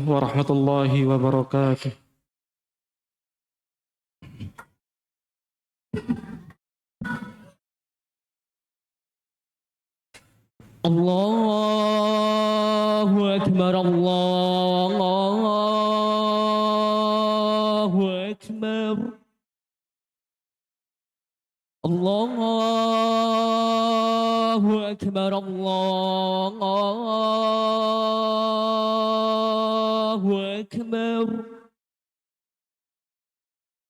ورحمة الله وبركاته. الله أكبر الله أكبر الله أكبر الله أكبر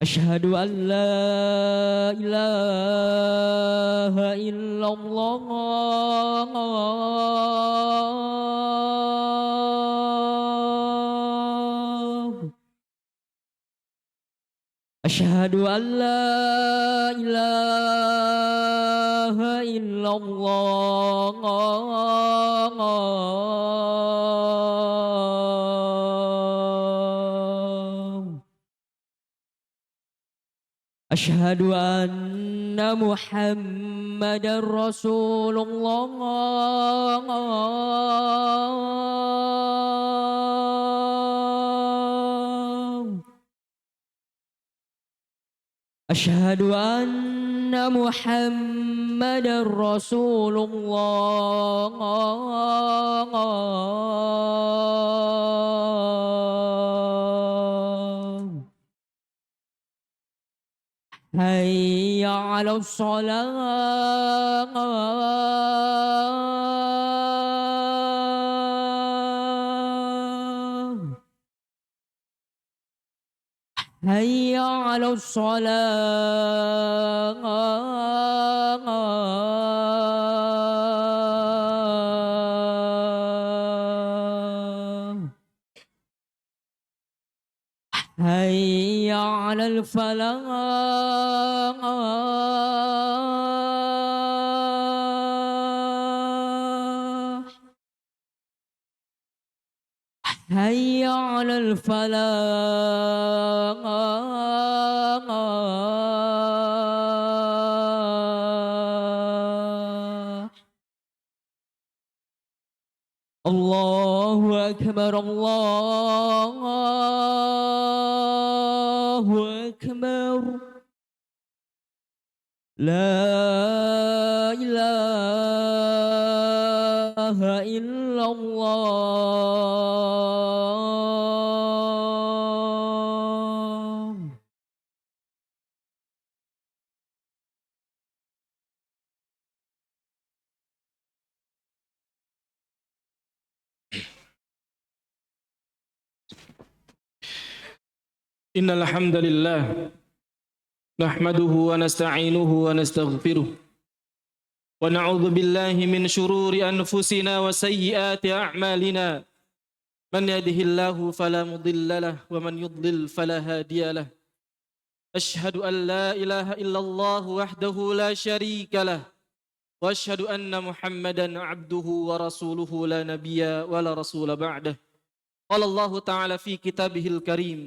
أشهد أن لا إله إلا الله أشهد أن لا إله إلا الله أشهد أن محمدا رسول الله أشهد أن محمدا رسول الله هيا على الصلاة هيا على الصلاة هيا على الفلاح هيا على الفلاح الله أكبر الله أكبر لا إله إلا الله إن الحمد لله نحمده ونستعينه ونستغفره ونعوذ بالله من شرور أنفسنا وسيئات أعمالنا من يهده الله فلا مضل له ومن يضلل فلا هادي له أشهد أن لا إله إلا الله وحده لا شريك له وأشهد أن محمدا عبده ورسوله لا نبي ولا رسول بعده قال الله تعالى في كتابه الكريم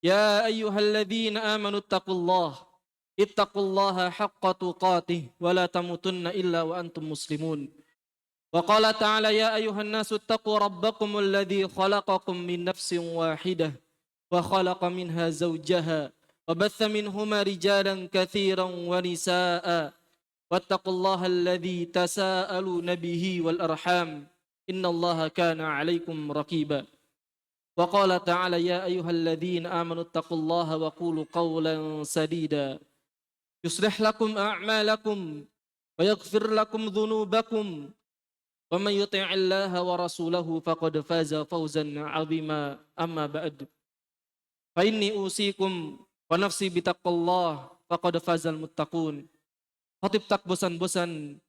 يا أيها الذين آمنوا اتقوا الله حق تقاته ولا تموتن إلا وأنتم مسلمون وقال تعالى يا أيها الناس اتقوا ربكم الذي خلقكم من نفس واحدة وخلق منها زوجها وبث منهما رجالا كثيرا ونساء واتقوا الله الذي تساءلون به والأرحام إن الله كان عليكم رقيبا وقال تعالى يا أيها الذين آمنوا اتقوا الله وقولوا قولا سديدا يصلح لكم أعمالكم ويغفر لكم ذنوبكم ومن يطع الله ورسوله فقد فاز فوزا عظيما أما بعد فإني أوصيكم ونفسي بتقوى الله فقد فاز المتقون. Khatib tak bosan-bosan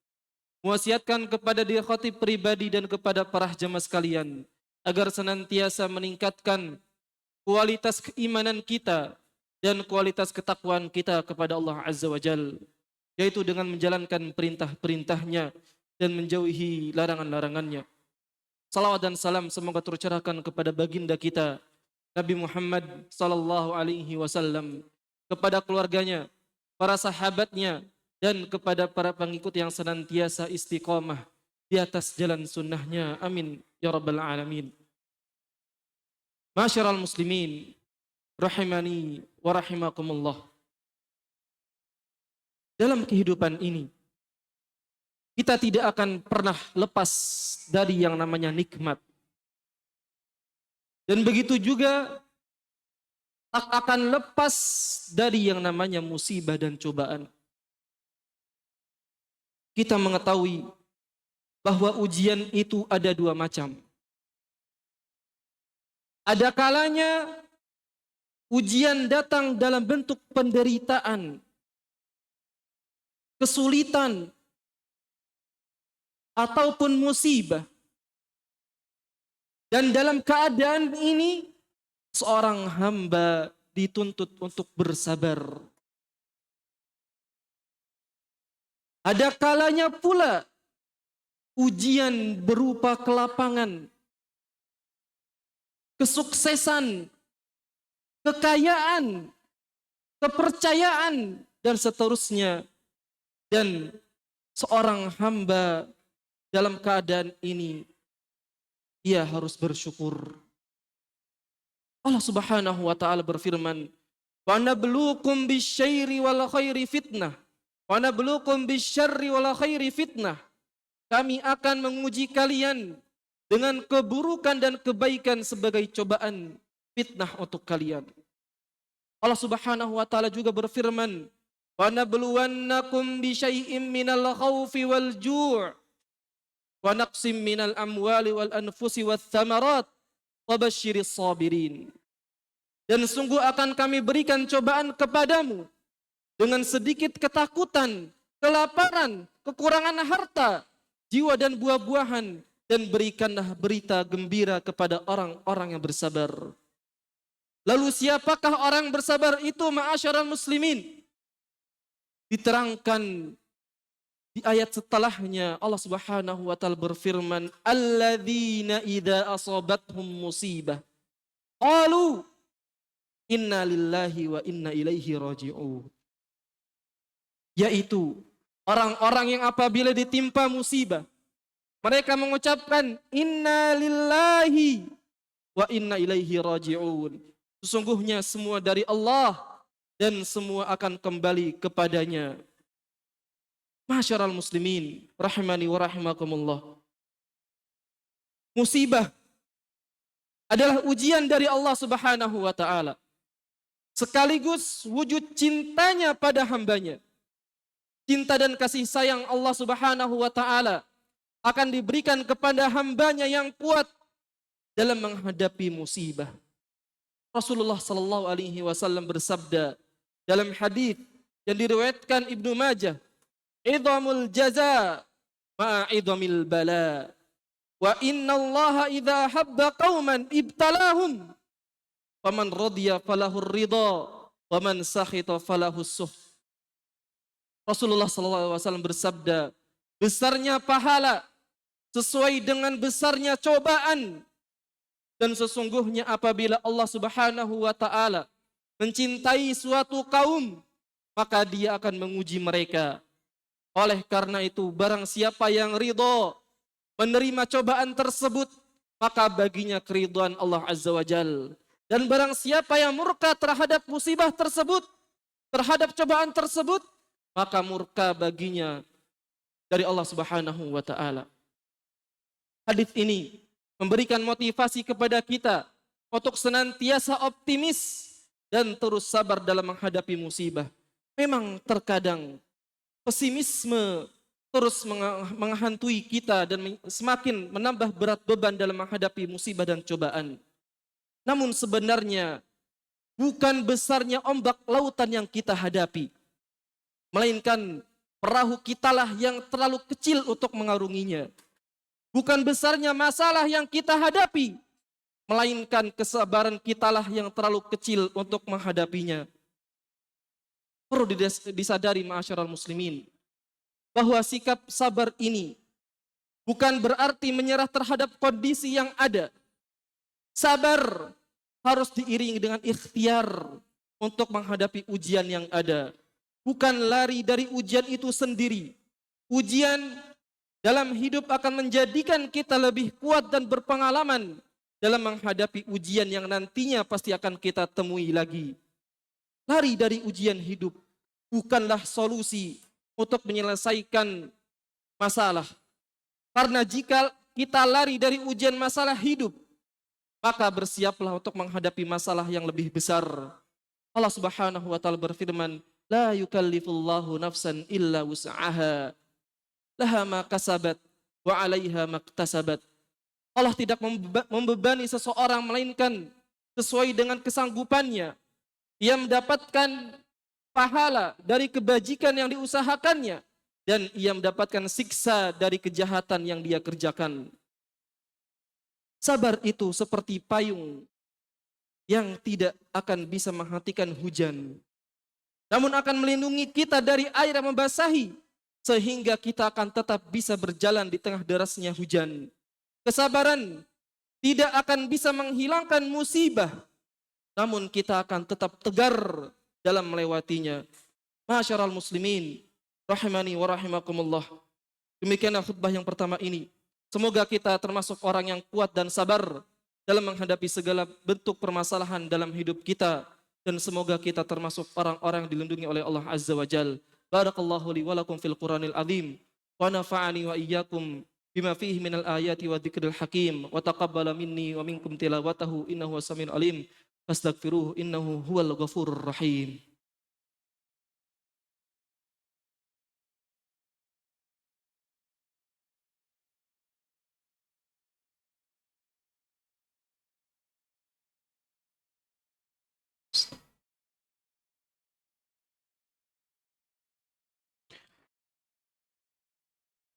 mewasiatkan kepada diri khatib pribadi dan kepada para jamaah sekalian agar senantiasa meningkatkan kualitas keimanan kita dan kualitas ketakwaan kita kepada Allah Azza wa Jal, yaitu dengan menjalankan perintah-perintahnya dan menjauhi larangan-larangannya. Salawat dan salam semoga tercurahkan kepada baginda kita Nabi Muhammad sallallahu alaihi wasallam, kepada keluarganya, para sahabatnya, dan kepada para pengikut yang senantiasa istiqamah di atas jalan sunnahnya. Amin ya rabbal alamin. Masyiral muslimin, rahimani wa rahimakumullah. Dalam kehidupan ini, kita tidak akan pernah lepas dari yang namanya nikmat. Dan begitu juga tak akan lepas dari yang namanya musibah dan cobaan. Kita mengetahui bahwa ujian itu ada dua macam. Ada kalanya ujian datang dalam bentuk penderitaan, kesulitan, ataupun musibah. Dan dalam keadaan ini, seorang hamba dituntut untuk bersabar. Ada kalanya pula ujian berupa kelapangan, kesuksesan, kekayaan, kepercayaan, dan seterusnya. Dan seorang hamba dalam keadaan ini, ia harus bersyukur. Allah Subhanahu wa taala berfirman, "Wa nabluukum bisyarri wal khairi fitnah. Wa nabluukum bisyarri wal khairi fitnah." Kami akan menguji kalian dengan keburukan dan kebaikan sebagai cobaan, fitnah untuk kalian. Allah Subhanahu wa taala juga berfirman, "Wa nabluwannakum bisyai'im minal khaufi wal ju' wa naqsim minal amwali wal anfusi wath thamarat wa basyiris sabirin." Dan sungguh akan kami berikan cobaan kepadamu dengan sedikit ketakutan, kelaparan, kekurangan harta, jiwa dan buah-buahan, dan berikanlah berita gembira kepada orang-orang yang bersabar. Lalu siapakah orang bersabar itu, ma'asyiral muslimin? Diterangkan di ayat setelahnya, Allah Subhanahu wa taala berfirman, "Alladzina idza asabathum musibah qalu inna lillahi wa inna ilaihi raji'un." Yaitu orang-orang yang apabila ditimpa musibah, mereka mengucapkan inna lillahi wa inna ilaihi raji'un. Sesungguhnya semua dari Allah dan semua akan kembali kepadanya. Masyiral muslimin, rahimani wa rahimakumullah. Musibah adalah ujian dari Allah Subhanahu wa taala, sekaligus wujud cintanya pada hambanya. Cinta dan kasih sayang Allah Subhanahu wa taala akan diberikan kepada hambanya yang kuat dalam menghadapi musibah. Rasulullah sallallahu alaihi wasallam bersabda dalam hadis yang diriwayatkan Ibnu Majah, "Idhamul jaza ma'a idhamil bala. Wa innallaha idza habba qauman ibtalahum. Faman radiya falahur ridha, wa man sakhita falahus suh." Rasulullah SAW bersabda, besarnya pahala sesuai dengan besarnya cobaan. Dan sesungguhnya apabila Allah Subhanahu wa taala mencintai suatu kaum, maka dia akan menguji mereka. Oleh karena itu, barang siapa yang ridho menerima cobaan tersebut, maka baginya keridhaan Allah Azza wa Jal. Dan barang siapa yang murka terhadap musibah tersebut, terhadap cobaan tersebut, maka murka baginya dari Allah Subhanahu wa taala. Hadis ini memberikan motivasi kepada kita untuk senantiasa optimis dan terus sabar dalam menghadapi musibah. Memang terkadang pesimisme terus menghantui kita dan semakin menambah berat beban dalam menghadapi musibah dan cobaan. Namun sebenarnya bukan besarnya ombak lautan yang kita hadapi, melainkan perahu kitalah yang terlalu kecil untuk mengarunginya. Bukan besarnya masalah yang kita hadapi, melainkan kesabaran kitalah yang terlalu kecil untuk menghadapinya. Perlu disadari ma'asyiral muslimin, bahwa sikap sabar ini bukan berarti menyerah terhadap kondisi yang ada. Sabar harus diiringi dengan ikhtiar untuk menghadapi ujian yang ada. Bukan lari dari ujian itu sendiri. Ujian dalam hidup akan menjadikan kita lebih kuat dan berpengalaman dalam menghadapi ujian yang nantinya pasti akan kita temui lagi. Lari dari ujian hidup bukanlah solusi untuk menyelesaikan masalah. Karena jika kita lari dari ujian masalah hidup, maka bersiaplah untuk menghadapi masalah yang lebih besar. Allah Subhanahu wa taala berfirman, "La yukallifullahu nafsan illa wus'aha. Laha ma kasabat wa 'alaiha maktasabat." Allah tidak membebani seseorang melainkan sesuai dengan kesanggupannya. Ia mendapatkan pahala dari kebajikan yang diusahakannya dan ia mendapatkan siksa dari kejahatan yang dia kerjakan. Sabar itu seperti payung yang tidak akan bisa menghentikan hujan, namun akan melindungi kita dari air yang membasahi, sehingga kita akan tetap bisa berjalan di tengah derasnya hujan. Kesabaran tidak akan bisa menghilangkan musibah, namun kita akan tetap tegar dalam melewatinya. Ma'asyiral muslimin, rahimani wa rahimakumullah. Demikianlah khutbah yang pertama ini. Semoga kita termasuk orang yang kuat dan sabar dalam menghadapi segala bentuk permasalahan dalam hidup kita. Dan semoga kita termasuk orang-orang yang dilindungi oleh Allah Azza wa Jal. Barakallahu li walakum fil Quranil Azim. Wa nafa'ani wa iyyakum bima fihi minal ayati wa dzikril hakim. Wa taqabbala minni wa minkum tilawatahu innahu was-sami'ul alim. Fastaghfiruhu innahu huwal ghafurur rahim.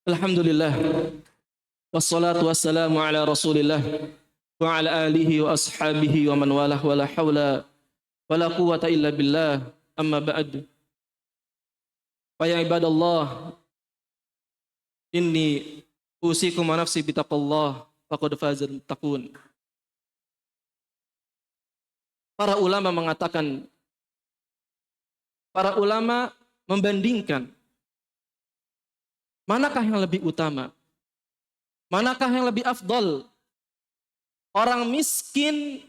Alhamdulillah. Wassalatu wassalamu ala Rasulillah wa ala alihi wa ashabihi wa man walah wa la hawla wa la quwwata illa billah. Amma ba'd. Wa ya ibadallah, inni usikum wa nafsi bitaqallah faqad fazal muttaqun. Para ulama mengatakan, para ulama membandingkan manakah yang lebih utama, manakah yang lebih afdal, orang miskin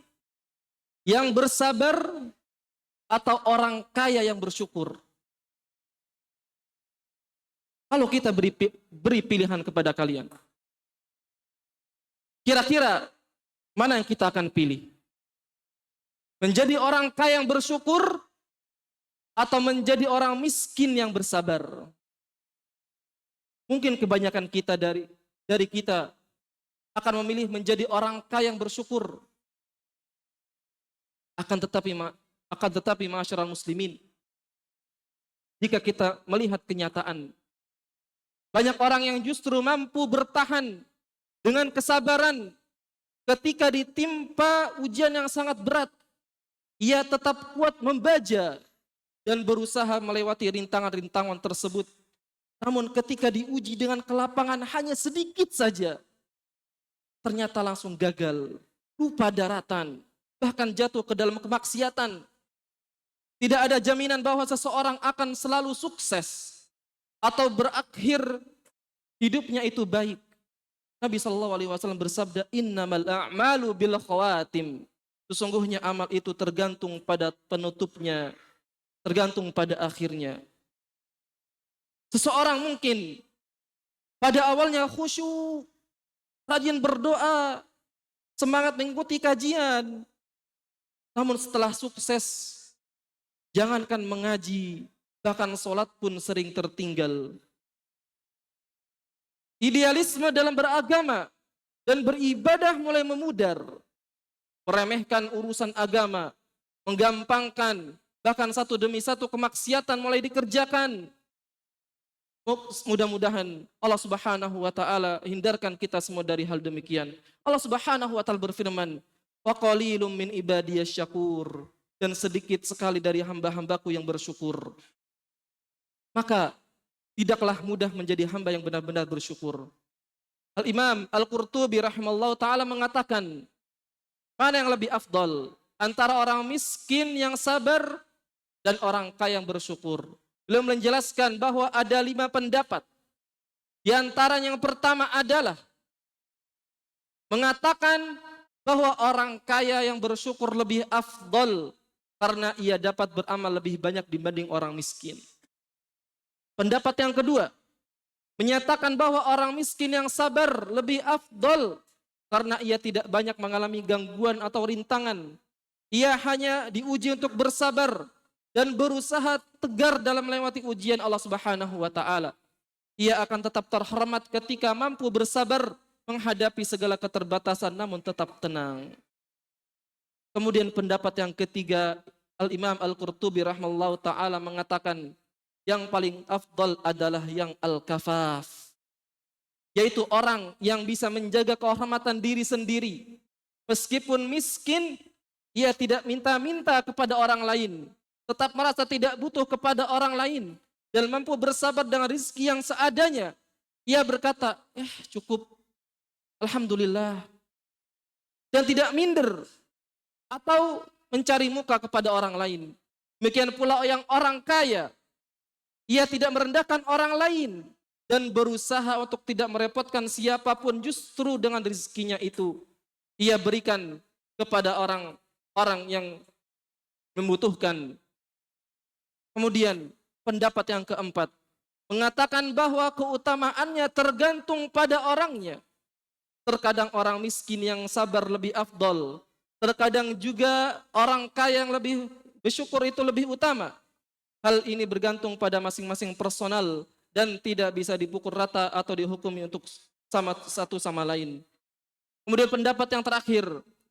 yang bersabar atau orang kaya yang bersyukur. Kalau kita beri pilihan kepada kalian, kira-kira mana yang kita akan pilih? Menjadi orang kaya yang bersyukur atau menjadi orang miskin yang bersabar? Mungkin kebanyakan kita dari kita akan memilih menjadi orang kaya yang bersyukur. Akan tetapi ma'asyiral muslimin, jika kita melihat kenyataan, banyak orang yang justru mampu bertahan dengan kesabaran ketika ditimpa ujian yang sangat berat. Ia tetap kuat membaja dan berusaha melewati rintangan-rintangan tersebut. Namun ketika diuji dengan kelapangan hanya sedikit saja, ternyata langsung gagal, lupa daratan, bahkan jatuh ke dalam kemaksiatan. Tidak ada jaminan bahwa seseorang akan selalu sukses atau berakhir hidupnya itu baik. Nabi SAW bersabda, innamal a'malu bil khawatim. Sesungguhnya amal itu tergantung pada penutupnya, tergantung pada akhirnya. Seseorang mungkin pada awalnya khusyuk, rajin berdoa, semangat mengikuti kajian. Namun setelah sukses, jangankan mengaji, bahkan sholat pun sering tertinggal. Idealisme dalam beragama dan beribadah mulai memudar. Meremehkan urusan agama, menggampangkan, bahkan satu demi satu kemaksiatan mulai dikerjakan. Mudah-mudahan Allah Subhanahu wa taala hindarkan kita semua dari hal demikian. Allah Subhanahu wa taala berfirman, "Wa qalilum min ibadiyasy syakur." Dan sedikit sekali dari hamba-hambaku yang bersyukur. Maka tidaklah mudah menjadi hamba yang benar-benar bersyukur. Al-Imam Al-Qurtubi rahimallahu taala mengatakan, mana yang lebih afdal antara orang miskin yang sabar dan orang kaya yang bersyukur? Beliau menjelaskan bahwa ada 5 pendapat. Di antara yang pertama adalah mengatakan bahwa orang kaya yang bersyukur lebih afdol karena ia dapat beramal lebih banyak dibanding orang miskin. Pendapat yang kedua menyatakan bahwa orang miskin yang sabar lebih afdol karena ia tidak banyak mengalami gangguan atau rintangan. Ia hanya diuji untuk bersabar dan berusaha tegar dalam melewati ujian Allah Subhanahu wa taala. Ia akan tetap terhormat ketika mampu bersabar menghadapi segala keterbatasan namun tetap tenang. Kemudian pendapat yang ketiga, Al-Imam Al-Qurtubi rahimahullahu taala mengatakan yang paling afdal adalah yang al-kafaf, yaitu orang yang bisa menjaga kehormatan diri sendiri. Meskipun miskin, ia tidak minta-minta kepada orang lain, tetap merasa tidak butuh kepada orang lain, dan mampu bersabar dengan rezeki yang seadanya. Ia berkata, cukup, alhamdulillah. Dan tidak minder atau mencari muka kepada orang lain. Demikian pula yang orang kaya, ia tidak merendahkan orang lain dan berusaha untuk tidak merepotkan siapapun, justru dengan rezekinya itu ia berikan kepada orang yang membutuhkan. Kemudian pendapat yang keempat mengatakan bahwa keutamaannya tergantung pada orangnya. Terkadang orang miskin yang sabar lebih afdol, terkadang juga orang kaya yang lebih bersyukur itu lebih utama. Hal ini bergantung pada masing-masing personal dan tidak bisa dipukul rata atau dihukumi untuk satu sama lain. Kemudian pendapat yang terakhir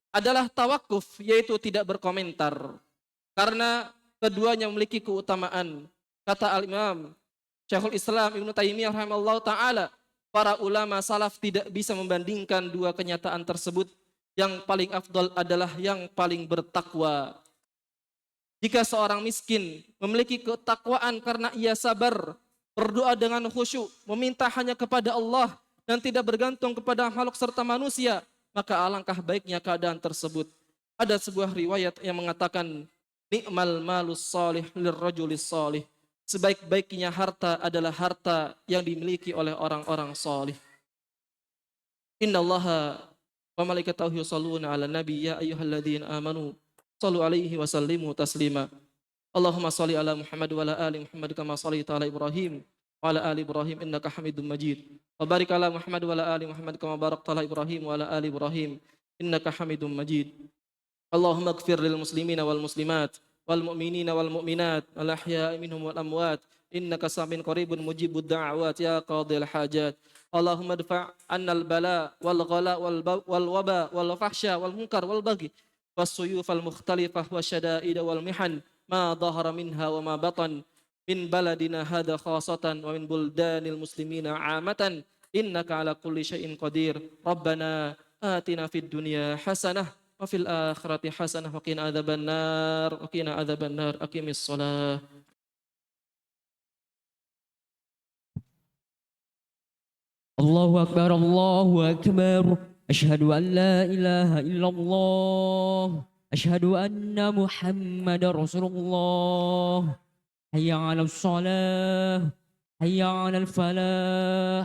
adalah tawakuf, yaitu tidak berkomentar. Karena keduanya memiliki keutamaan. Kata Al-Imam Syekhul Islam Ibnu Taimiyah rahimahullah ta'ala, para ulama salaf tidak bisa membandingkan dua kenyataan tersebut. Yang paling afdal adalah yang paling bertakwa. Jika seorang miskin memiliki ketakwaan karena ia sabar, berdoa dengan khusyuk, meminta hanya kepada Allah dan tidak bergantung kepada makhluk serta manusia, maka alangkah baiknya keadaan tersebut. Ada sebuah riwayat yang mengatakan, ni'mal malus salih lirrajulis salih. Sebaik-baiknya harta adalah harta yang dimiliki oleh orang-orang salih. Innallaha wa malaikatahu yusholluna 'alan nabi ya ayyuhalladzina amanu sallu alaihi wa sallimu taslima. Allahumma salli ala Muhammad wa ala ali Muhammad kama shallaita ala Ibrahim wa ala ali Ibrahim innaka Hamidum Majid. Wa barik ala Muhammad wa ala ali Muhammad kama barakta ala Ibrahim wa ala ali Ibrahim innaka Hamidum Majid. Allahumma ighfir lil muslimina wal muslimat wal mu'minina wal mu'minat al ahya'i minhum wal amwat innaka samin qaribun mujibud da'awat ya qadhil hajat. Allahumma dfa' annal bala wal ghala wal waba wal fahsya wal munkar wal baghi والسيوف المختلفة والشدائد والمحن ما ظهر منها وما بطن من بلدنا هذا خاصة ومن بلدان المسلمين عامة إنك على كل شيء قدير ربنا آتنا في الدنيا حسنة وفي الآخرة حسنة وقنا عذاب النار أقم الصلاة. Allahu Akbar, Allahu Akbar. Asyhadu an la ilaha illallah. Asyhadu anna Muhammadar Rasulullah. Hayya 'alas shalah. Hayya 'alal falah.